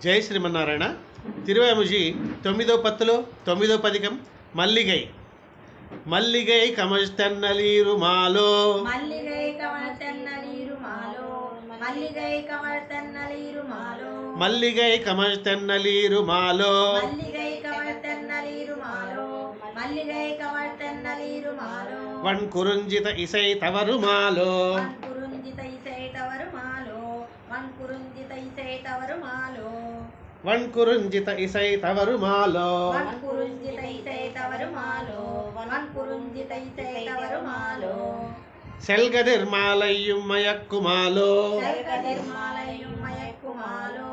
జై శ్రీమన్నారాయణ. తిరువేముజి 9వ పత్తులో 9వ పదికం మల్లిగై. మల్లిగై కమழ்తెన్నలీరు మాలో, మల్లిగై కమழ்తెన్నలీరు మాలో, మల్లిగై కమழ்తెన్నలీరు మాలో, మల్లిగై కమழ்తెన్నలీరు మాలో, మల్లిగై కమழ்తెన్నలీరు మాలో, మల్లిగై కమழ்తెన్నలీరు మాలో, వన్ కురుంజిత ఇసై తవరు మాలో, వన్ కురుంజిత ఇసై తవరు మాలో, వన్ కురుంజిత ఇసై తవరు మాలో, వన్ కురుంజిత ఇసై తవరు మాలో, వన్ కురుంజిత ఇసై తవరు మాలో, వన్ కురుంజిత ఇసై తవరు మాలో, செல்கதிர்மாலையும் மயக்குமாலோ, செல்கதிர்மாலையும் மயக்குமாலோ,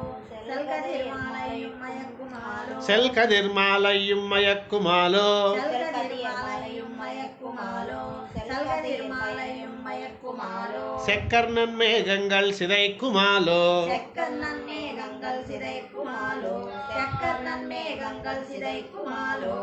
செல்கதிர்மாலையும் மயக்குமாலோ, செல்கதிர்மாலையும் மயக்குமாலோ, செல்கதிர்மாலையும் மயக்குமாலோ, செல்கதிர்மாலையும் மயக்குமாலோ, செக்கர்ணன் மேகங்கள் சிதைக்குமாலோ, செக்கர்ணன் மேகங்கள் சிதைக்குமாலோ, செக்கர்ணன் மேகங்கள் சிதைக்குமாலோ,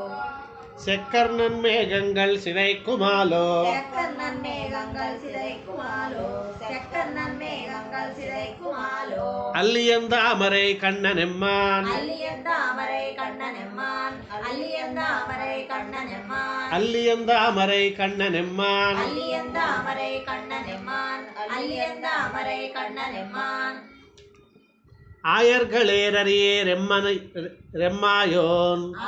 செக்கர்ணன் மேகங்கள் சிதைக்குமாலோ, செக்கர்ணன் மேகங்கள் சிதைக்குமாலோ, செக்கர்ணன் மேகங்கள் சிதைக்குமாலோ, அல்லியந்தாமரை கண்ணனெம்மான், அல்லியந்தாமரை கண்ணனெம்மான், அல்லியந்தாமரை கண்ணனெம்மான், அல்லியந்தாமரை கண்ணனெம்மான், அல்லியந்தாமரை கண்ணனெம்மான், அல்லியந்தாமரை கண்ணனெம்மான், ஆயர்களேரறியே ரெம்மாயோன்,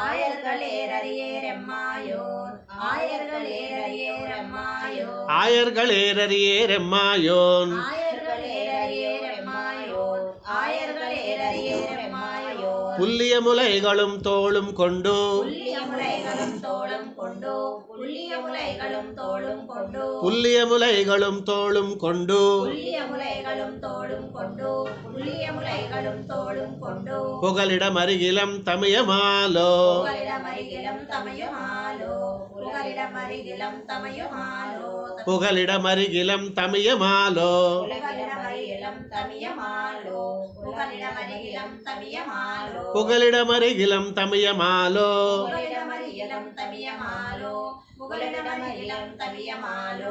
ஆயர்களேரறியே ரெம்மாயோன், ஆயர்களேரறியே ரெம்மாயோன், ஆயர்களேரறியே ரெம்மாயோன், ஆயர்களேரறியே ரெம்மாயோன், ஆயர்களேரறியே ரெம்மாயோன், புல்லிய முலைகளும் தோளும் கொண்டு, புல்லிய முலைகளும் தோளும் கொண்டு, புல்லிய முலைகளும் தோளும் கொண்டு, புல்லிய முலைகளும் தோளும் கொண்டு, புல்லிய முலைகளும் தோளும் கொண்டு, புல்லிய முலைகளும் தோளும் கொண்டு, புகலிடம் அருகிலம் தமியமாலோ, புகலிடம் அருகிலம் தமையுமாலோ, புகலிடம் அருகிலம் தமையுமாலோ, புகலிடம் அருகிலம் தமியமாலோ, புகலிடம் அருகிலம் தமியமாலோ, புகலிடம் அருகிலம் தமியமாலோ, புகலிடம் அருகிலம் தமியமாலோ, புகலிடம் அருகிலம் தமியமாலோ, புகலிடம் அருகிலம் தமியமாலோ,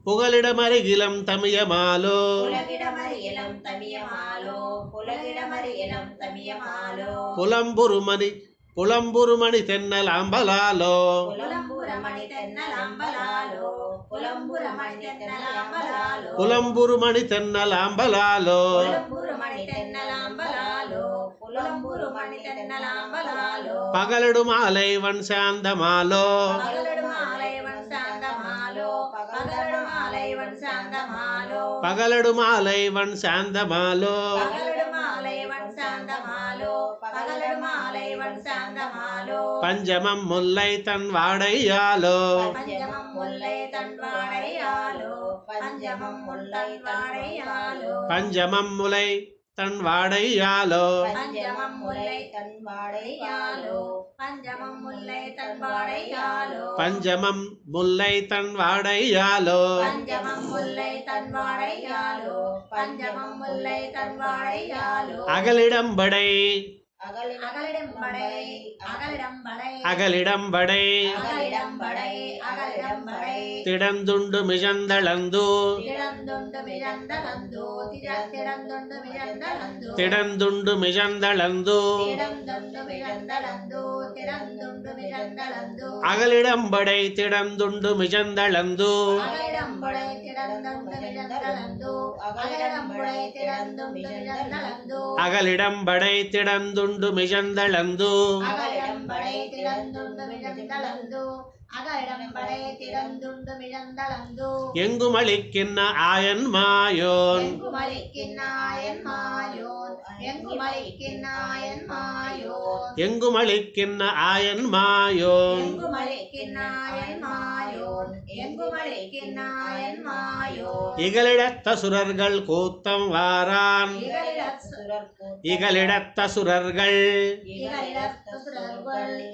புகலிடம் அருகிலம் தமியமாலோ, உலகிடம் அருகிலம் தமியமாலோ, உலகிடம் அருகிலம் தமியமாலோ, புலம்புருமணி தென்னல் அம்பலாலோ, புலம்புரமணி தென்னலாம்பலாலோ, புலம்புரமணி தென்னலாம்பலாலோ, புலம்புருமணி தென்னல் அம்பலாலோ, புலம்புரமணி தென்னலாம்பலாலோ, புலம்புரமணி தென்னலாம்பலாலோ, பகலடு மாலை வன் சாந்தமாலோ, பகலடு மாலைவன் சாந்தமாலோ, பகலடு மாலைவன் சாந்தமாலோ, பகலடு மாலை வன் சாந்தமாலோ, பகலடு மாலைவன் சாந்தமாலோ, பகலடு மாலைவன் சாந்தமாலோ, பஞ்சமம் முல்லை தன் வாடையாலோ, பஞ்சமம் முல்லை தன் வாடையாலோ, பஞ்சமம் முல்லை வாடையாலோ, பஞ்சமம் முலை தன் வாடையாலோ, பஞ்சமம் முல்லை தன் வாடையாலோ, பஞ்சமம் முல்லை தன் வாடையாலோ, பஞ்சமம் முல்லை தன் வாடையாலோ, பஞ்சமம் முல்லை தன் வாடையாலோ, பஞ்சமம் முல்லை தன் வாடையாலோ, அகலிடம்படை அகலிடம்படை, அகலிடம்படை, அகலிடம்படை, அகலிடம்படை, அகலிடம்படை, திடந்துண்டு மிஜந்தளந்து, திடந்துண்டு மிழந்தளந்து, திடந்துண்டு மிழந்தளந்து, திடந்துண்டு மிஜந்தளந்து, திடந்துண்டு மிழந்தளந்து, திடந்துண்டு மிழந்தளந்து, அகலிடம்படை திடந்துண்டு மிஜந்தளந்து, அகலிடம்படை திடந்துண்டு மிழந்தளந்து, அகலிடம்படை திடந்துண்டு மிழந்தளந்து, அகலிடம்படை திடந்துண்டு மிஜந்தளந்து, அகலிடம்படை திடந்துண்டு மிழந்தளந்து, அகலிடம்படை திடந்துண்டு மிழந்தளந்து, எங்குமளிக்கின்ன ஆயன் மாயோன், எங்குமளிக்கின்னாயன் மாயோன், எங்குமளிக்கின்னாயன் மாயோன், எங்குமளிக்கின்ன ஆயன் மாயோன், எங்குமளிக்கின்னாயன் மாயோன், எங்குமளிக்கின்னாயன் மாயோன், இகலிடத்த சுரர்கள் கூத்தம் வாரான், இகலிடத்த சுரர்கள், இகலிடத்த சுரர்கள்,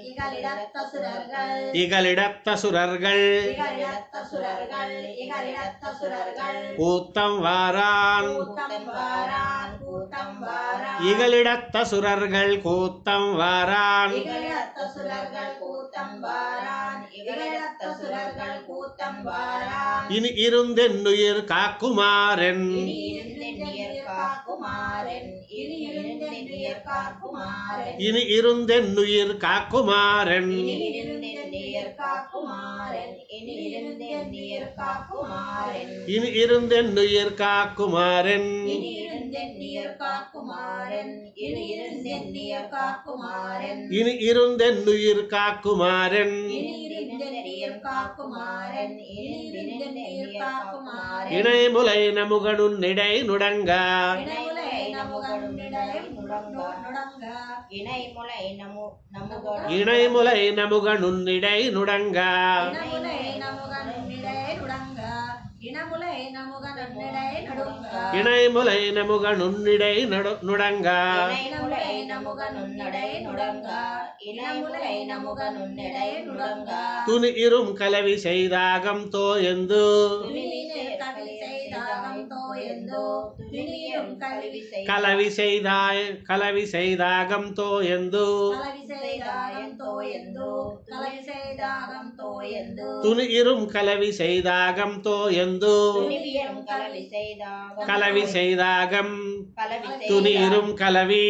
இகலிடத்த சுரர்கள், இகலிடத்த சுரர்கள், இகலிடத்த சுரர்கள், இகலிடத்த சுரர்கள், கூத்தம் வாரான், கூத்தம் வாரான், கூத்தம் வாரான், வாரான் இகலிடத்த சுரர்கள் கூத்தம் வாரான் இகழத்த சுரர்கள் கூத்தம் வாரான் இகழத்த சுரர்கள் கூத்தம் வாரான் இனி இருந்தென்னுயிர் காக்குமாறன் இனி இருந்தென்னியர் காக்குமாறன் இனி இருந்தென்னியர் காக்குமாறன் இனி இருந்தென்னுயிர் காக்குமாறன் இனி இருந்தென்னியர் காக்குமாறன் இனி இருந்தென்னியர் காக்குமாறன் இனி இருந்தென்னுயிர் காக்குமாறன் இனி இருந்தென்னியர் காக்குமாறன் இனி இருந்தென்னியர் காக்குமாறன் இனி இருந்தென்னுயிர் காக்குமாறன் இனி இருந்தென்னியர் காக்குமாறன் இனி இருந்தென்னியர் காக்குமாறன் இணைமுலை நமுகனுன்னிடை நுடங்க இணைமுலை நமுகனுன்னிடை நுடங்க இணைமுலை நமுகனுன்னிடை இணைமுலை நமுகனுன்னிடை நுடங்க இனமுலை நமுகனுன்னிடை நுடங்க இனமுலை நமுகனுன்னிடை நடுங்க இணைமுலை நமுகனுன்னிடை நுடங்க இனமுலை நமுகனுன்னிடை நுடங்க இனமுலை நமுகனுன்னிடை நுடங்க துணி இரும் கலவி செய்தாகம் தோயந்து துணிநீர் கவி செய்தாகம் தோயந்தோ துணியிரும் கலவி செய்தாகம் தோயந்து கலவி செய்தாகம் தோயந்தோ கலவி செய்தாகம் தோயந்தோ துணி இரும் கலவி செய்தாகம் தோயந்து துணிவியரும் கலவி செய்தாகம் கலவி செய்தாகம் கலவி துணி இரும் கலவி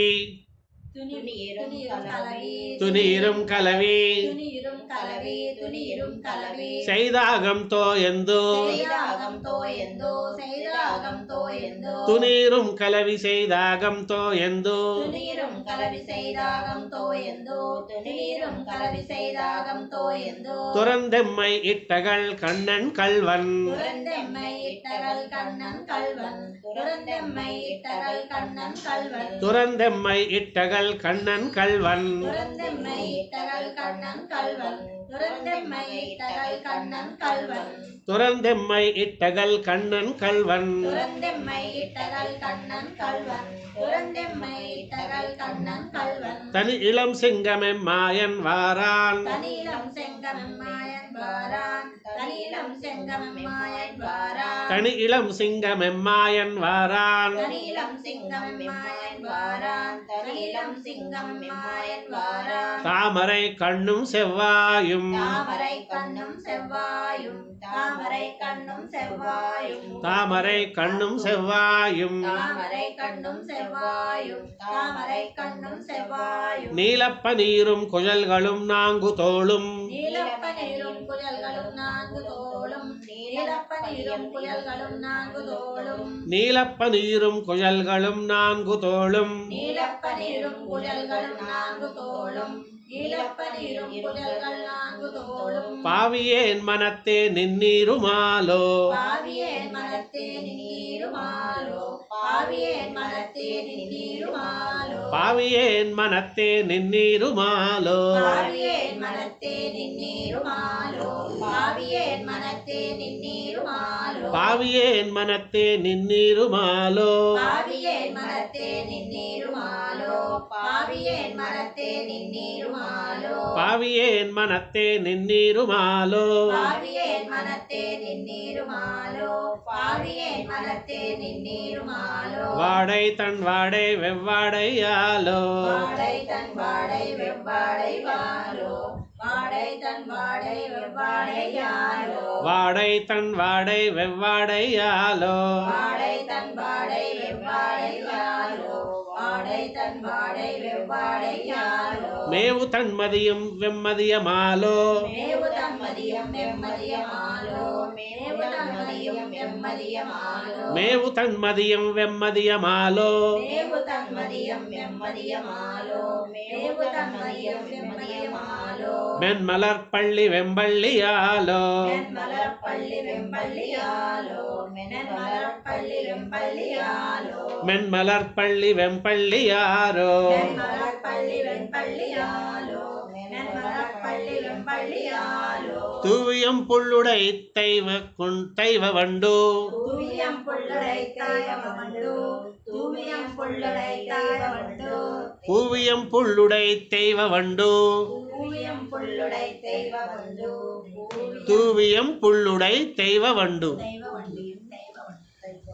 துணியிரும் கலவி துணியிரும் கலவி துணியிரும் கலவி துணியிரும் கலவி செய்தாகம் தோயந்து செய்தாகம் தோயந்தோ செய்தாகம் தோயந்தோ துணீரும் கலவி செய்தாகம் தோயந்து துணியிரும் கலவி செய்தாகம் தோயந்தோ துணியிரும் கலவி செய்தாகம் தோயந்தோ துறந்தெம்மை இட்டகள் கண்ணன் கள்வன் துறந்தெம்மை இட்டகள் கண்ணன் கள்வன் துறந்தெம்மை இட்டகள் கண்ணன் கள்வன் துறந்தெம்மை இட்டகள் கண்ணன் கள்வன் துறந்தெம்மை இட்டகள் கண்ணன் கள்வன் துறந்தெம்மை இட்டகள் கண்ணன் கள்வன் துறந்தெம்மை இட்டகள் கண்ணன் கள்வன் துறந்தெம்மை இட்டகள் கண்ணன் கள்வன் துறந்தெம்மை இட்டகள் கண்ணன் கள்வன் தனி இளம் சிங்கமெம் மாயன் வாரான் தனியிலம் செங்கமம் மாயன் வாரான் தனியிலம் செங்கமம் மாயன் வாரான் தனி இளம் சிங்கமெம் மாயன் வாரான் தனியிலம் சிங்கமம் மாயன் வாரான் தனியிலம் சிங்கமம் மாயன் வாரான் தாமரை கண்ணும் செவ்வாயும் தாமரை கண்ணும் செவ்வாயும் தாமரை கண்ணும் செவ்வாயும் தாமரை கண்ணும் செவ்வாயும் தாமரை கண்ணும் செவ்வாயும் தாமரை கண்ணும் செவ்வாயும் நீலப்ப நீரும் குழல்களும் நான்கு தோளும் நீலப்ப நீரும் குழல்களும் நான்கு தோளும் நீலப்ப நீரும் குழல்களும் நான்கு தோளும் நீலப்ப நீரும் குழல்களும் நான்கு தோளும் நீலப்ப நீரும் குழல்களும் நான்கு தோளும் நீலப்ப நீரும் குழல்கள் நான்கு தோளும் பாவியேன் மனத்தே நின்னீருமாலோ பாவியேன் மனத்தே நின்னீருமாலோ பாவியேன் மனத்தே நின்னீருமாலோ பாவியேன் மனத்தே நின்னீருமாலோ பாவியேன் மனத்தே நின்னீருமாலோ பாவியேன் மனத்தே நின்னீருமாலோ பாவியேன் மனத்தே நின்னீருமாலோ பாவியேன் மனத்தே நின்னீருமாலோ பாவியேன் மனத்தே நின்னீருமாலோ பாவியேன் மனத்தே நின்னீருமாலோ பாவியேன் மனத்தே நின்னீருமாலோ பாவியேன் மனத்தே நின்னீருமாலோ வாடை தன் வாடை வெவ்வாடையாலோ வாடை தன் வாடை வெவ்வாடை வாலோ வாடை தன் வாடை வெவ்வாடையாலோ வாடை தன் வாடை வெவ்வாடையாலோ வாடை தன் வாடை வெவ்வாடையாலோ வாடை தன் வாடை வெவ்வாடையாலோ மேவு தன்மதியும் வெம்மதியமாலோ மேவு தன்மதியம் வெம்மதியமாலோ மேவு தன்மதியம் வெம்மதியமாலோ மேவு தன்மதியம் வெம்மதியமாலோ மேவு தன்மதியம் வெம்மதியமாலோ மேவு தன்மதியம் வெம்மதியமாலோ மென்மலர் பள்ளி வெம்பள்ளியாலோ மென்மலர் பள்ளி வெம்பள்ளியாலோ மென்மலர் பள்ளி வெம்பள்ளியாலோ மென்மலர் பள்ளி வெம்பள்ளியாரோ மென்மலர் பள்ளி வெம்பள்ளியாலோ மென்மலர் பள்ளி வெம்பள்ளியாலோ தூவியம் புள்ளுடை தெய்வ வண்டு தூவியம் புள்ளடை தாயவண்டு தூவியம் புள்ளடை தாயவண்டு பூவியம் புள்ளுடை தெய்வ வண்டு தூவியம் புள்ளுடை தெய்வவண்டு தூவியம் புள்ளுடை தெய்வ வண்டு தெய்வவண்டு தெய்வவண்டு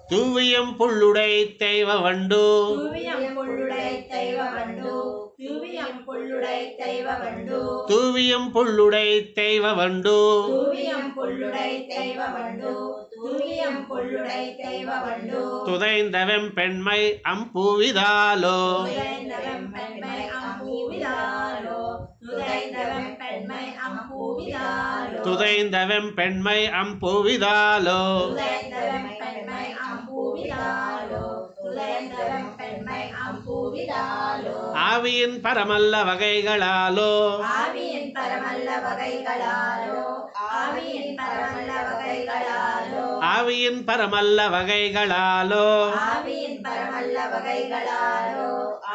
தூவியம் புள்ளுடை தெய்வ வண்டு தூவியம் புள்ளுடை தெய்வ வண்டு தூவியம் புள்ளுடை தெய்வ வண்டு தூவியம் புள்ளுடை தெய்வ வண்டு தூவியம் புள்ளுடை தெய்வ வண்டு தூவியம் புள்ளுடை தெய்வ வண்டு துதைந்தவெம் பெண்மை அம்பூவிதாலோ துதைந்தவெம் பெண்மை அம்பூவிதாலோ துதைந்தவெம் பெண்மை அம்பூவிதாலோ துதைந்தவெம் பெண்மை அம்பூவிதாலோ துதைந்தவெம் பெண்மை அம்பூவிதாலோ துதைந்தவெம் பெண்மை அம்பூவிதாலோ ஆவியின் பரமல்ல வகைகளாலோ ஆவியின் பரமல்ல வகைகளாலோ ஆவியின் பரமல்ல வகைகளாலோ ஆவியின் பரமல்ல வகைகளாலோ ஆவியின் பரமல்ல வகைகளாலோ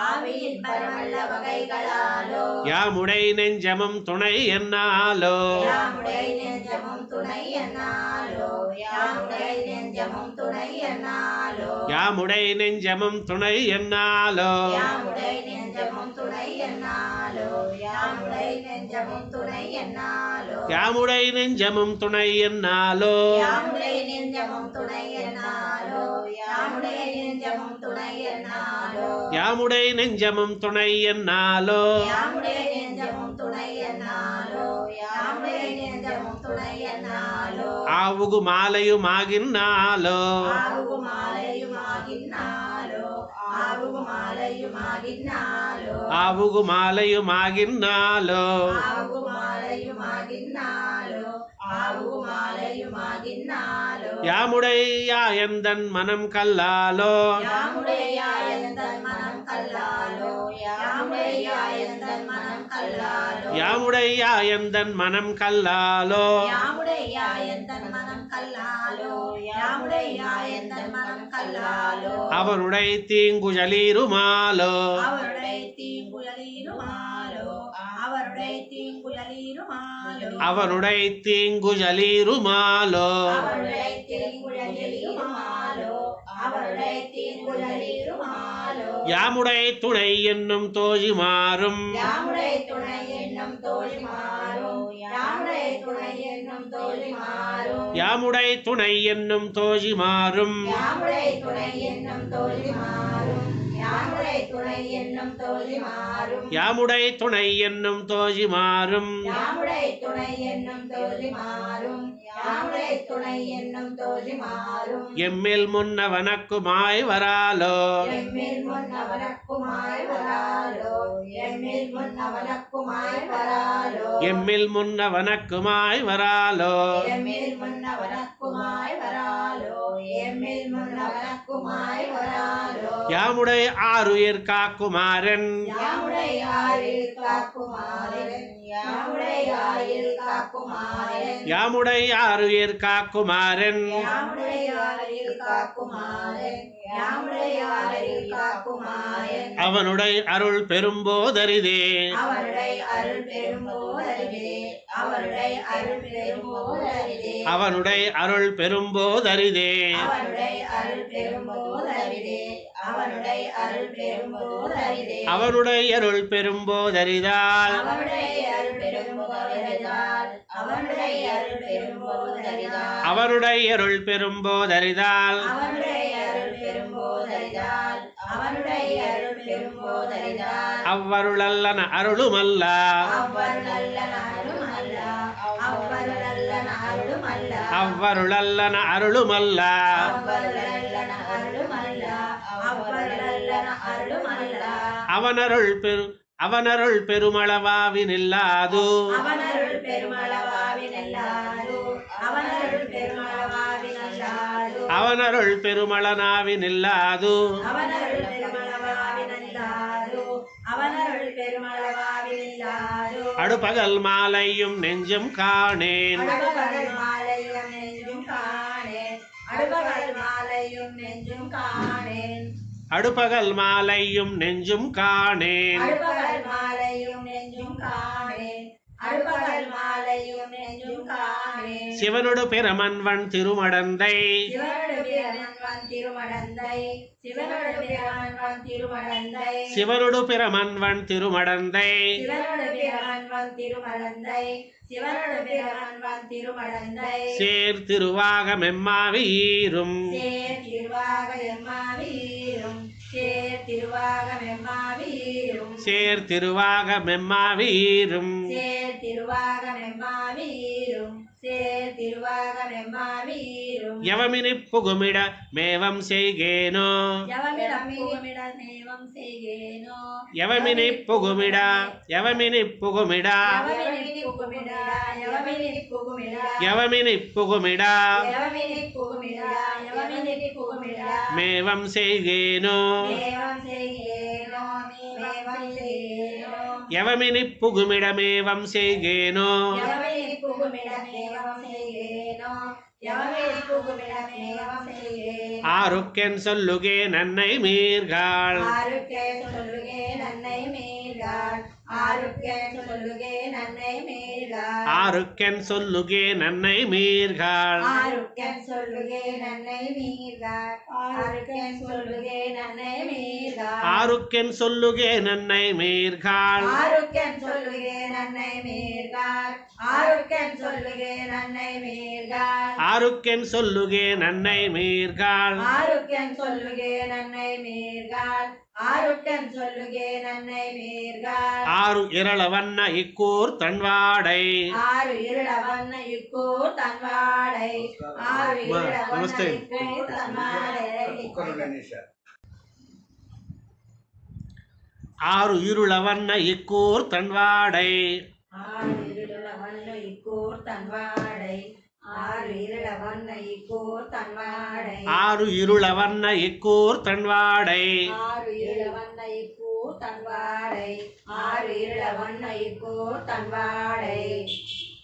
ஆவியின் பரமல்ல வகைகளாலோ யாமுடை நெஞ்சமும் துணை என்னாலோ யாமுடை நெஞ்சமும் துணை என்னாலோ யாமுடை நெஞ்சமும் துணை என்னாலோ யாமுடை நெஞ்சமும் துணை என்னாலோ யாமுடை நெஞ்சமும் துணை என்னாலோ யாமுடை நெஞ்சமும் துணை என்னாலோ யாமுடை நெஞ்சமும் துணை என்னாலோ யாமுடை நெஞ்சமும் துணை என்னாலோ யாமுடை நெஞ்சமும் துணை என்னாலோ யாமுடை நெஞ்சமும் துணை என்னாலோ யாமுடை நெஞ்சமும் துணை என்னாலோ யாமுடை நெஞ்சமும் துணை என்னாலோ ஆவுகு மாலையுமாகின்னாலோ ஆவுகு மாலையுமாகின்னாலோ ஆவுகு மாலையுமாகின்னாலோ ஆவுகு மாலையுமாகின்னாலோ ஆவுகு மாலையுமாகின்னாலோ ஆவுகு மாலையுமாகின்னாலோ யாமுடை யாயந்தன் மனம் கல்லாலோ யாமுடையாயந்தன் மனம் கல்லாலோ யாமுடையாயந்தன் மனம் கல்லாலோ யாமுடை யாயந்தன் மனம் கல்லாலோ யாமுடையாயந்தன் மனம் கல்லாலோ யாமுடையாயந்தன் மனம் கல்லாலோ அவனுடை தீங்குழலீருமாலோ அவருடைய தீங்குழலீருமாலோ அவருடைய தீங்குழலீருமாலோ அவனுடை தீங்குழலீருமாலோ அவருடைய தீங்குழலீருமாலோ அவருடைய தீங்குழலீருமாலோ யாமுடை துணை என்னும் தோழி மாறும் யாமுடைய துணை என்னும் தோழி மாறும் யாமுடைய துணை என்னும் தோழி மாறும் யாமுடை துணை என்னும் தோழி மாறும் யாமுடைய துணை என்னும் தோழி மாறும் யாமுடைய துணை என்னும் தோழி மாறும் யாமுடை துணை என்னும் தோழி மாறும் யாமுடைய துணை என்னும் தோழி மாறும் யாமுடைய துணை என்னும் தோழி மாறும் எம்மில் முன்னவனக்குமாய் வராலோ எம்மில் முன் அவனக்குமாய் வராலோ எம்மில் முன் அவனக்குமாய் வராலோ எம்மில் முன்னவனக்குமாய் வராலோ எம்மில் முன் அவனக்குமாய் வராலோ எம்மில் முன் அவனக்குமாய் வராலோ யாமுடை ஆருயிர் காக்குமாறன் யாமுடைய ஆயில் காக்குமாறன் யாமுடைய ஆயில் காக்குமாறன் யாமுடை ஆருயிர் காக்குமாறன் யாமுடைய ஆயில் காக்குமாறன் யாமுடைய ஆயில் காக்குமாறன் அவனுடைய அருள் பெரும்போதரிதே அவருடைய அருள் பெரும்போதரிதே அவருடைய அருள் பெரும்போதரிதே அவனுடைய அருள் பெரும்போதரிதே அவருடைய அருள் பெரும்போதரிதே அவருடைய அருள் பெரும்போதரிதே அவனுடைய அருள் பெரும்போதரிதால் அவருடைய அருள் பெரும்போதரிதால் அவருடைய அருள் பெரும்போதரிதால் அவனுடைய அருள் பெரும்போதரிதால் அவருடைய அருள் பெரும்போதரிதால் அவருடைய அருள் பெரும்போதரிதால் அவ்வருளல்லன அருளுமல்ல அவ்வருளல்லன அருளுமல்ல அவ்வருளல்லன அருளுமல்ல அவ்வருளல்லன அருளுமல்ல அவ்வருளல்லன அருளுமல்ல அவ்வருளல்லன அருளுமல்ல அவனருள் பெருமளவாவினில்லாது அவனருள் பெருமளவாவினல்லாது அவனருள் பெருமளவாவினல்லாது அவனருள் பெருமளனாவினில்லாது அவனருள் பெருமளவாவினல்லாது அவனருள் பெருமளவாவினல்லாது அடுபகல் மாலையும் நெஞ்சும் காணேன் அடுபகல் மாலையும் நெஞ்சும் காணேன் அடுபகல் மாலையும் நெஞ்சும் காணேன் அடுபகல் மாலையும் நெஞ்சும் காணேன் அடுபகல் மாலையும் நெஞ்சும் காணேன் அடுபகல் மாலையும் நெஞ்சும் காணேன். சிவனொடு பிரமன்வன் திருமடந்தை சிவனொடு பிரமன்வன் திருமடந்தை சிவனொடு பிரமன்வன் திருமடந்தை சிவனொடு பிரமன்வன் திருமடந்தை சிவனொடு பிரமன்வன் திருமடந்தை சிவனொடு பிரமன்வன் திருமடந்தை சேர் திருவாக மெம்மாவீரும் சேர் திருவாக எம்மாவீரும் சேர் திருவாக மெம்மாவீரும் சேர் திருவாக மெம்மாவீரும் சேர் திருவாக மெம்மாவீரும் சேர் திருவாக மெம்மாவீரும் யவமினி புகுமிட மேவம் செய்கேனோ யவமிடம் புகுமிட நேவம் செய்கேனோ யவமினி புகுமிட யவமினி புகுமிட யவமினி புகுமிட யவமினி புகுமிட யவமினி புகுமிட யவமினி புகுமிட யவமினி புகுமிட மேவம் செய்கேனோ நேவம் செய்கேனோ நேவம் செய்கேனோ யவமினி புகுமிட மேவம் செய்கேனோ யவமினி புகுமிட நேவம் செய்கேனோ யவமினி புகுமிட நேவம் செய்கேனோ ஆருக்கென் சொல்லுகே நன்னை மீர்காள் ஆருக்கே சொல்லுகே நன்னை மீர்காள் ஆருக்கே சொல்லுகே நன்னை மீர்காள் ஆருக்கென் சொல்லுகே நன்னை மீர்காள் ஆருக்கன் சொல்லுகே நன்னை மீர்காள் ஆருக்கன் சொல்லுகே நன்னை மீர்காள் ஆருக்கென் சொல்லுகே நன்னை மீர்காள் ஆருக்கன் சொல்லுகே நன்னை மீர்காள் ஆருக்கன் சொல்லுகே நன்னை மீர்காள் ஆருக்கென் சொல்லுகே நன்னை மீர்காள் ஆருக்கன் சொல்லுகே நன்னை மீர்காள் ஆருக்கன் சொல்லுகே நன்னை மீர்காள் ஆறு இரளவண்ண இக்கூர் தன்வாடை ஆறு இருளவண்ண இக்கூர் தன்வாடை ஆறு இருளவண்ண நமஸ்தே. இக்கூர் தன்வாடை ஆறு இருளவண்ண இக்கூர் தன்வாடை ஆறு இருளவண்ண இக்கூர் தன்வாடை ஆறு இருளவண்ண இக்கூர் தன்வாடை ஆறு இருளவண்ண இக்கூர் தன்வாடை ஆறு இருளவண்ண இக்கூர் தன்வாடை ஆறு இருளவண்ண இக்கூர் தன்வாடை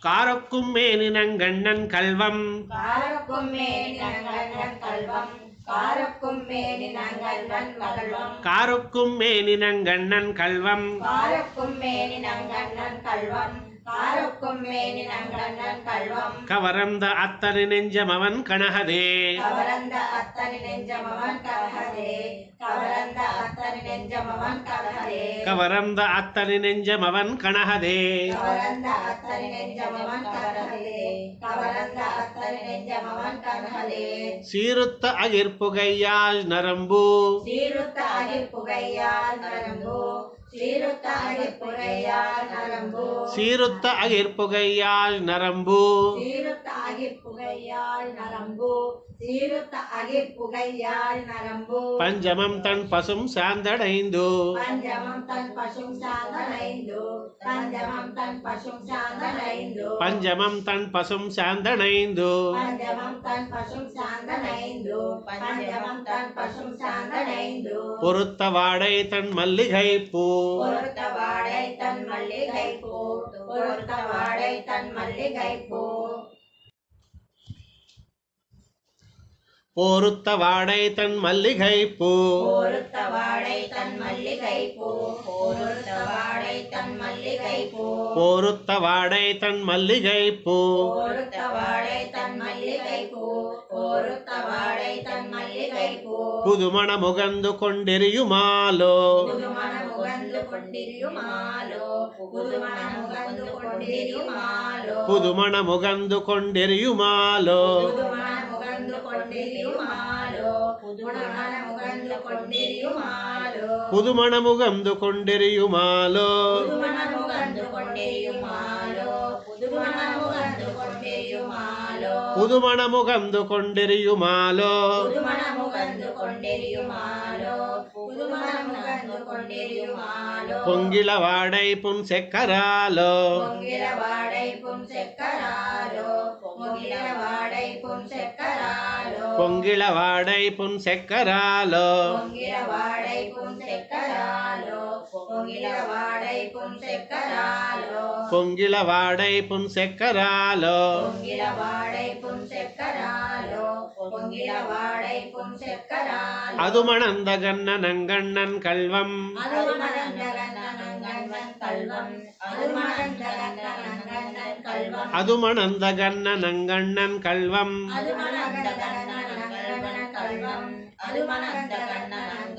காரக்கும் மேனினங்கண்ணன் கல்வம் காரக்கும் மேனி நங்கண்ணன் கல்வம் காரக்கும் மேனி நங்கண்ணன் கல்வம் காரக்கும் மேனினங்கண்ணன் கல்வம் காரக்கும் மேனி நங்கண்ணன் கல்வம் காரக்கும் மேனி நங்கண்ணன் கல்வம் கவரந்த அத்தனி நெஞ்சம் அவன் கணகதே கவரந்த அத்தனி நெஞ்சமவன் கலகதே கவரந்த அத்தனி நெஞ்சமவன் கலகதே கவரந்த அத்தனி நெஞ்சம் அவன் கணகதே கவரந்த அத்தனி நெஞ்சமவன் கலகதே கவரந்த அத்தனி நெஞ்சமவன் கலகதே சீருத்த அகிர்புகையால் நரம்பு சீருத்த அகிர்புகையால் நரம்பு சீருத்த அகிர்புகையால் நரம்பு சீருத்த அகிர்புகையால் நரம்பு சீருத்த அகிர்புகையால் நரம்பு சீருத்த அகிர்புகையால் நரம்பு பஞ்சமம் தன் பசும் சார்ந்தடைந்து பஞ்சமம் தன் பசும் சாந்தனைந்து பஞ்சமம் தன் பசும் சாந்தனைந்து பஞ்சமம் தன் பசும் சார்ந்தடைந்து பஞ்சமம் தன் பசும் சாந்தனைந்து பஞ்சமம் தன் பசும் சாந்தனைந்து பொருத்த வாடை தன் மல்லிகை பூ பொருத்த வாடை தன் மல்லிகை பூ பொருத்த வாடை தன் மல்லிகை பூ பொருத்த வாடை தன் மல்லிகை பூ பொருத்த வாடை தன் மல்லிகை பூ பொருத்த வாடை தன் மல்லிகை பூ பொருத்த வாடை தன் மல்லிகை பூ பொருத்த வாடை தன் மல்லிகை பூ பொருத்த வாடை தன் மல்லிகை பூ புதுமண முகந்து கொண்டெரியுமாலோ புதுமண முகந்து கொண்டிரியுமாலோ புதுமண முகந்து கொண்டிரியுமாலோ புதுமண முகந்து கொண்டெரியுமாலோ புதுமண முகந்து கொண்டிரியுமாலோ புதுமண முகந்து கொண்டிரியுமாலோ புதுமண முகந்து கொண்டெரியுமாலோ புதுமண முகந்து கொண்டிரியுமாலோ புதுமண முகந்து கொண்டிரியுமாலோ புதுமண முகந்து கொண்டெரியுமாலோ புதுமண முகந்து கொண்டிரியுமாலோ புதுமண முகந்து கொண்டிரியுமாலோ பொங்கிள வாடை புன் செக்கராலோ பொங்கில வாடை புன் செக்கராலோ பொங்கில வாடை புன் செக்கராலோ பொங்கிள வாடை புன் செக்கராலோ பொங்கில வாடை புன் செக்கராலோ பொங்கில வாடை புன் செக்கராலோ பொங்கிள வாடை புன் செக்கராலோ பொங்கில வாடை புன் செக்கராலோ பொங்கில வாடை புன் செக்கராலோ அது மணந்த கண்ண நங்கண்ணன் கல்வம் அது மணந்த கண்ணன் கல்வம் அதுமணந்த கண்ணன் கல்வம் அதுமணந்த கண்ணன் கல்வம் அதுமணந்த கண்ணன் கல்வம் அதுமணந்த கண்ணன்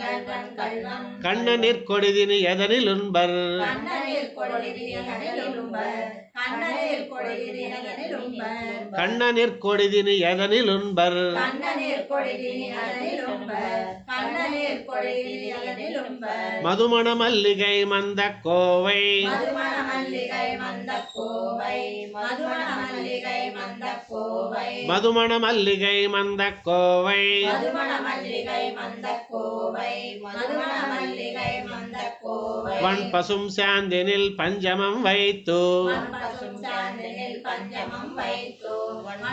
கல்வம் கண்ணனிற் கொடிதினி எதனில் உண்பர் கண்ணனிற் கொடிதினியனிலும்பர் கண்ணனிற் கொடிதினியனிலும்பர் கண்ணனிற் கொடிதினி எதனில் உண்பர் கண்ணனிற் கொடிதினியனிலும்பர் கண்ணனிற் கொடிதினியனிலும்பர் மதுமண மல்லிகை மந்த கோவை மதுமண மல்லிகை மந்த கோவை மதுமண மல்லிகை மந்த கோவை மதுமண மல்லிகை மந்த கோவை மதுமண மல்லிகை மந்த கோவை மதுமண மல்லிகை மந்த கோவை வன் பசும் சாந்தினில் பஞ்சமம் வைத்து பசும் சாந்தனில் பஞ்சமம் வைத்து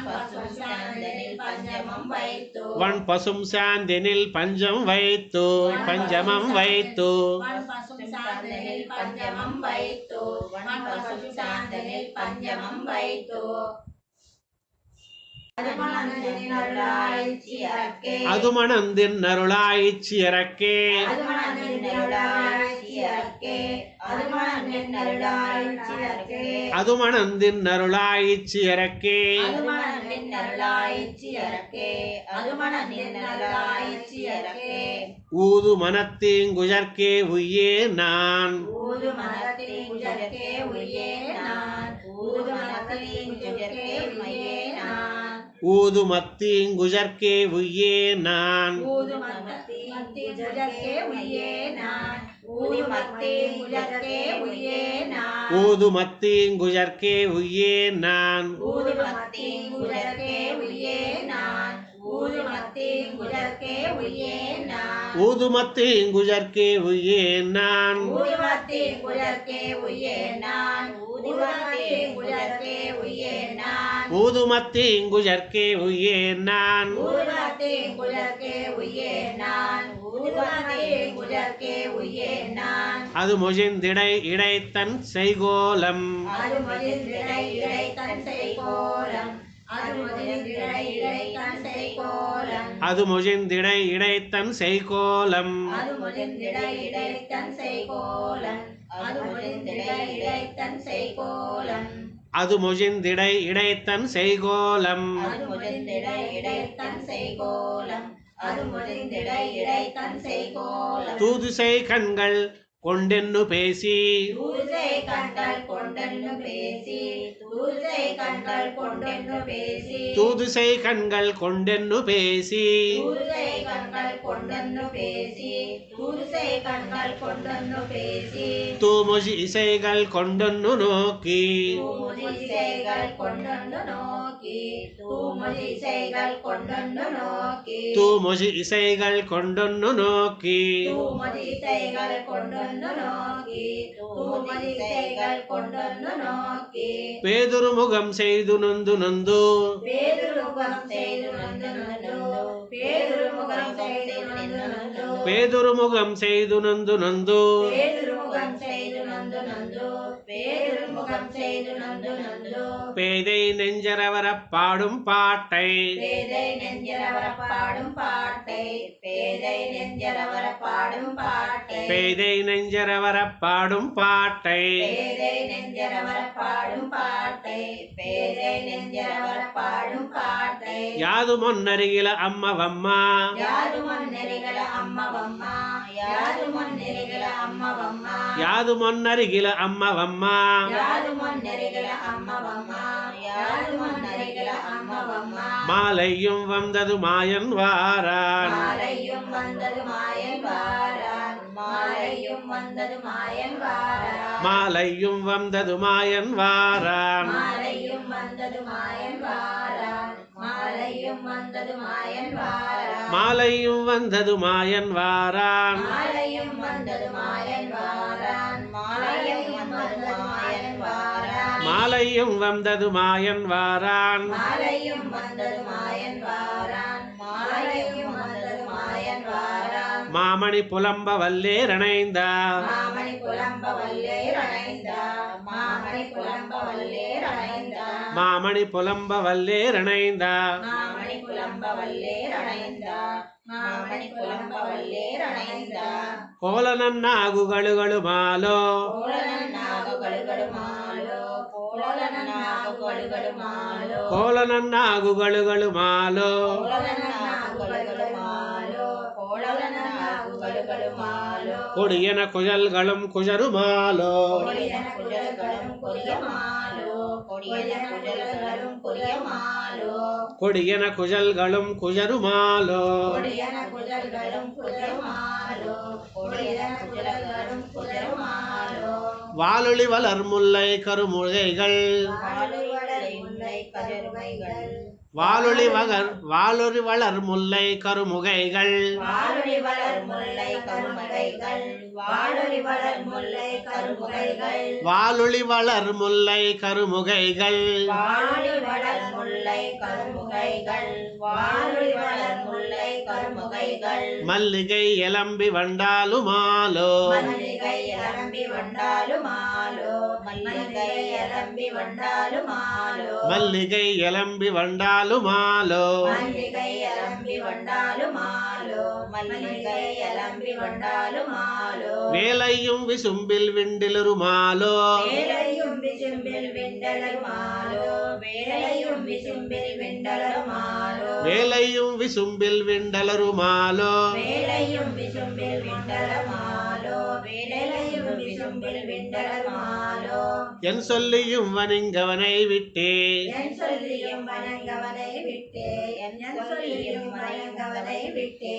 பசும் சாந்தனில் பஞ்சமம் வைத்து வன் பசும் சாந்தினில் பஞ்சம் வைத்து பஞ்சமம் வைத்து பசும் சாந்தனில் பஞ்சமம் வைத்து பசும் சாந்தனில் பஞ்சமம் வைத்து அதுமணந்தின் அருளாய்ச்சியரக்கே அதுமணந்தின் அருளாய்ச்சியரக்கே ஊது மனத்தீங்குஜர்க்கே உய்யே நான் ஊது மனத்தீங்குஜர்க்கே உய்யே நான் ஊது மனத்தீங்குஜர்க்கே உய்யே நான் ஊது மத்தீங்குஜர்க்கே உய்யே நான் ஊது மத்தீங்குஜர்க்கே உய்யே நான் ஊது மத்தீங்குஜர்க்கே உய்யே நான் ஊது மத்தீங்குஜர்க்கே உய்யே நான் ஊது மத்தீங்குஜர்க்கே உய்யே நான் ஊது மத்தீங்குஜர்க்கே உய்யே நான் ஊது மத்தீங்குஜர்க்கே உய்யே நான் ஊது மத்தீங்குஜர்க்கே உய்யே நான் ஊது மத்தீங்குஜர்க்கே உய்யே நான் ஊது மத்தீங்குஜர்க்கே உய்யே நான் ஊது மத்தீங்குஜர்க்கே உய்யே நான் ஊது மத்தீங்குஜர்க்கே உய்யே நான் அது மொழிந்திடை இடைத்தன் செய்கோலம் அது மொழிந்திடை இடைத்தன் செய்கோலம் அது மொழிந்திடை இடைத்தன் செய்கோலம் அது மொழிந்திடை இடைத்தன் செய்கோலம் அது மொழிந்திடை இடைத்தன் செய்கோலம் அது மொழிந்திடை இடைத்தன் செய்கோலம் அது மொழிந்திடை இடைத்தன் செய்கோலம் அது மொழிந்திடை இடைத்தன் செய்கோலம் அது மொழிந்திடை இடைத்தன் செய்கோலம் தூதுசை கண்கள் கொண்டென்னு பேசி தூசை கண்கள் கொண்டென்னு பேசி தூசை கண்கள் கொண்டென்னு பேசி தூதுசை கண்கள் கொண்டென்னு பேசி தூசை கண்கள் கொண்டென்னு பேசி தூசை கண்கள் கொண்டென்னு பேசி தூமொழி இசைகள் கொண்டொன்னு நோக்கி தூமொழிசைகள் கொண்டொன்னு நோக்கி தூமொழிசைகள் கொண்டொன்னு நோக்கி தூமொழி இசைகள் கொண்டொன்னு நோக்கி தூமொழிசைகள் கொண்டொன்னு நோக்கி தூமொழிசைகள் கொண்டொன்னு நோக்கி பேதுரு முகம் செய்து நொந்து நொந்து பேதுருமுகம் செய்து நொந்து நொந்து பேதுருமுகம் செய்து நொந்து நொந்து பேதுரு முகம் செய்து நொந்து நொந்து பேதுருமுகம் செய்து நொந்து நொந்து பேதுருமுகம் செய்து நொந்து நொந்து பேதை நெஞ்சரவர பாடும் பாட்டை பேதை நெஞ்சரவர பாடும் பாட்டை பேதை நெஞ்சரவர பாடும் பாட்டை பேதை நெஞ்சரவர பாடும் பாட்டை பேதை நெஞ்சரவர பாடும் பாட்டை பேதை நெஞ்சரவர பாடும் பாட்டை யாது மொன்னருகில அம்மவம்மா யாது மொன்னெறிகள அம்மவம்மா யாது மொன்னெறிகள அம்மவம்மா யாது மொன்னருகில அம்மவம்மா யாது மொன்னெறிகள அம்மவம்மா யாது மொன்னெறிகள அம்மவம்மா மாலையும் வந்தது மாயன் வாரான் மாலையும் வந்தது மாயன் வாரான் மாலையும் வந்தது மாயன் வாரான் மாலையும் வந்தது மாயன் வாரான் மாலையும் வந்தது மாயன் வாரான் மாலையும் வந்தது மாயன் வாரான் மாலையும் வந்தது மாயன் வாரான் மாலையும் வந்தது மாயன் வாரான் மாலையும் வந்தது மாயன் வாரான் மாலையும் வந்தது மாயன் வாரான் மாலையும் வந்தது மாயன் வாரான் மாலையும் வந்தது மாயன் வாரான் மாமணி புலம்ப வல்லேரணைந்தா மாமணி புலம்ப வல்லேர் அணைந்தா மாமணி புலம்ப வல்லேர் அணைந்தா மாமணி புலம்ப வல்லேரணைந்தா மாமணி புலம்ப புலம்ப வல்லேர் அணைந்தார் மாமணி புலம்ப வல்லேர் அணைந்தார் கோலனன்னாகுகளுಗಳು ಮಾಲೋ கோலனன்னாகுகளுಗಳು மாலோ கோலனன்னாகுகளுಗಳು மாலோ ಕೋಲನನ್ನಾಗುಗಳು ಮಾಲೋ கோலனன்னாகுகளுಗಳು மாலோ கோலனன்னாகுகளுಗಳು மாலோ கொடியன குழல்களும் குஜரு மாலோ கொடியன குழல்களும் கொடிய மாலோ கொடியன குழல்களும் கொடிய மாலோ கொடியன குழல்களும் குஜரு மாலோ கொடியன குழல்களும் குஜர மாலோ கொடியன குழல்களும் குஜர மாலோ வாலொளி வளர் முல்லை கருமுகைகள் வாழுவடை முல்லை கருமைகள் வாலொளி வளர் முல்லை கருமுகைகள் வாழொளி வளர் முல்லை கருமுகைகள் வாழொளி வளர் முல்லை கருமுகைகள் வாலொளி வளர் முல்லை கருமுகைகள் வாழொளி வளர் முல்லை கருமுகைகள் வாழொளி வளர் முல்லை கருமுகைகள் மல்லிகை எலம்பி வண்டாலு மாலோ மல்லிகை எலம்பி வண்டாலு மாலோ மல்லிகை எலம்பி வண்டாலு மாலோ மல்லிகை எலம்பி வண்டாலு மாலோ மல்லிகை எலம்பி வண்டாலு மாலோ மல்லிகை எலம்பி வண்டாலு மாலோ வேலையும் விசும்பில் விண்டிலரு மாலோ வேலையும் விசும்பில் விண்டலரு மாலோ வேலையும் விசும்பில் விண்டலரு மாலோ வேலையும் விசும்பில் விண்டலரு மாலோ வேலையும் விசும்பில் விண்டலரு மாலோ வேலையும் விசும்பில் விண்டலரு மாலோ என் சொல்லியும் வனிங்கவனை விட்டே என் சொல்லியும் வணங்கவனை விட்டே என் சொல்லியும் வணங்கவனை விட்டே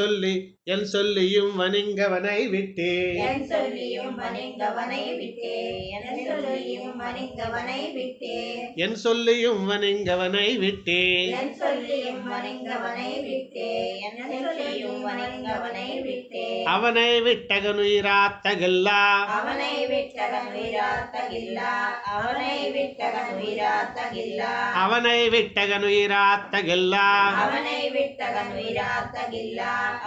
என் சொல்லியும் வனிங்கவனை விட்டே என் சொல்லியும் வணங்கவனை விட்டே என் சொல்லியும் வணங்கவனை விட்டே என் சொல்லியும் வனிங்கவனை விட்டே என் சொல்லியும் வணங்கவனை விட்டே என் சொல்லியும் வணங்கவனை விட்டே அவனை விட்டகனுயிராத்தகில்ல அவனை விட்டகனுயிராத்தகில்ல அவனை விட்டகனுயிராத்தகில்ல அவனை விட்டகனுயிராத்தகில்ல அவனை விட்டகனுயிராத்தகில்ல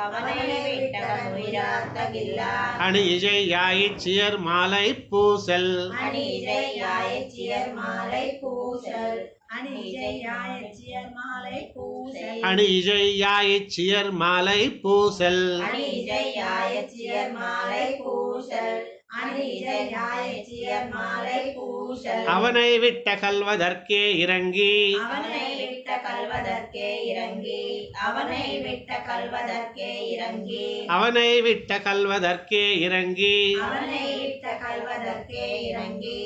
அவனை விட்டகனுயிராத்தகில்ல அணிஜையாயிச்சியர் மாலை பூசல் அணிஜையாயச்சியர் மாலை பூசல் அணிஜையாயச்சியர் மாலை பூசல் அணிஜையாயிச்சியர் மாலை பூசல் அணிஜையாயச்சியர் மாலை பூசல் அணிஜையாயச்சியர் மாலை பூசல் அவனை விட்ட கல்வதற்கே இறங்கி அவனை விட்ட கல்வதற்கே இறங்கி அவனை விட்ட கல்வதற்கே இறங்கி அவனை விட்ட கல்வதற்கே இறங்கி அவனை விட்ட கல்வதற்கே இறங்கி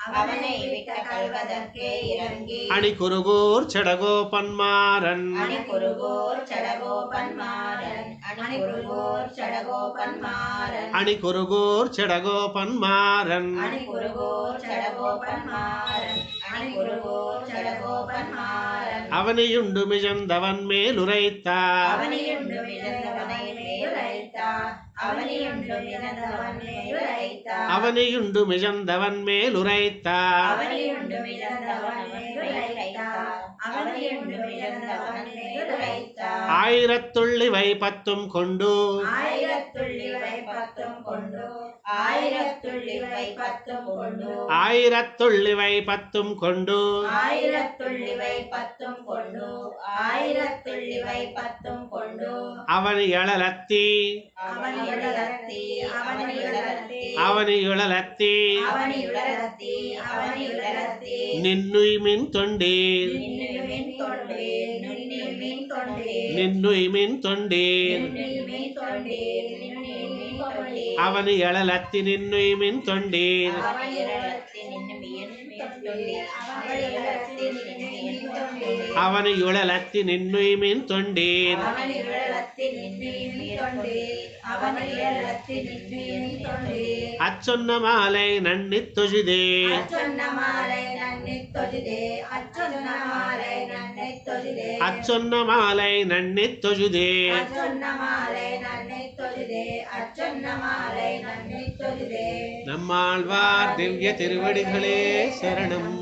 அவனை விட்ட கல்வதற்கே இறங்கி அணிகுருகூர் செடகோபன்மாறன் அணிகுருகோர் சடகோபன்மாறன் அணிகுருகோர் சடகோபன்மாறன் அணிகுருகூர் செடகோபன்மாறன் அணிகுருகோர் சடகோபன்மாறன் அணிகுருகோர் சடகோபன்மாறன் அவனியுண்டு மிஜந்தவன் மேலுரைத்தார் அவனியுண்டு மிதந்தவனை மேலுரைத்தார் அவனியுண்டு மிதந்தவன் மேலுரைத்தார் அவனியுண்டு மிஜந்தவன் மேலுரைத்தார் அவனியுண்டு மிதந்தவன் மேலுரைத்தார் அவனியுண்டு மிதந்தவன் மேலுரைத்தார் ஆயிரத்துள்ளிவை பத்தும் கொண்டு ஆயிரத்துள்ளிவை பத்தும் கொண்டு ஆயிரத்துள்ளிவை பத்தும் கொண்டு ஆயிரத்துள்ளிவை பத்தும் கொண்டு ஆயிரத்துள்ளிவை பத்தும் கொண்டு ஆயிரத்துள்ளிவை பத்தும் கொண்டு அவனியழலத்தி அவனியுளத்தி அவனியுளத்தி அவனியுழலத்தி அவனியுளத்தி அவனியுளத்தி நின்னுய்மின் தொண்டீர் நின்னுமின் தொண்டீர் நின்னுமின் தொண்டீர் நின்னுய்மின் தொண்டீர் நின்னுமின் தொண்டீர் நின்னுமின் தொண்டீர் அவனியழலத்தி நின்னுய்மின் தொண்டீர் அவனியுளத்தி நின்னுமின் தொண்டீர் அவனியுளத்தி நின்னுமின் தொண்டீர் அவனியுழலத்தி நின்னுய்மின் தொண்டீர் அவனியுளத்தி நின்னுமின் தொண்டீர் அவனியுளத்தி நின்னுமின் தொண்டீர் அச்சொன்ன மாலை நன்னித் தொழுதே அச்சொன்ன மாலை நன்னித் தொழுதே அச்சொன்ன மாலை நன்னித் தொழுதே அச்சொன்ன மாலை நன்னித் தொழுதே அச்சொன்ன மாலை நன்னித் தொழுதே அச்சொன்ன மாலை நன்னித் தொழுதே நம்மாழ்வார் திவ்ய திருவடிகளே சரணம்.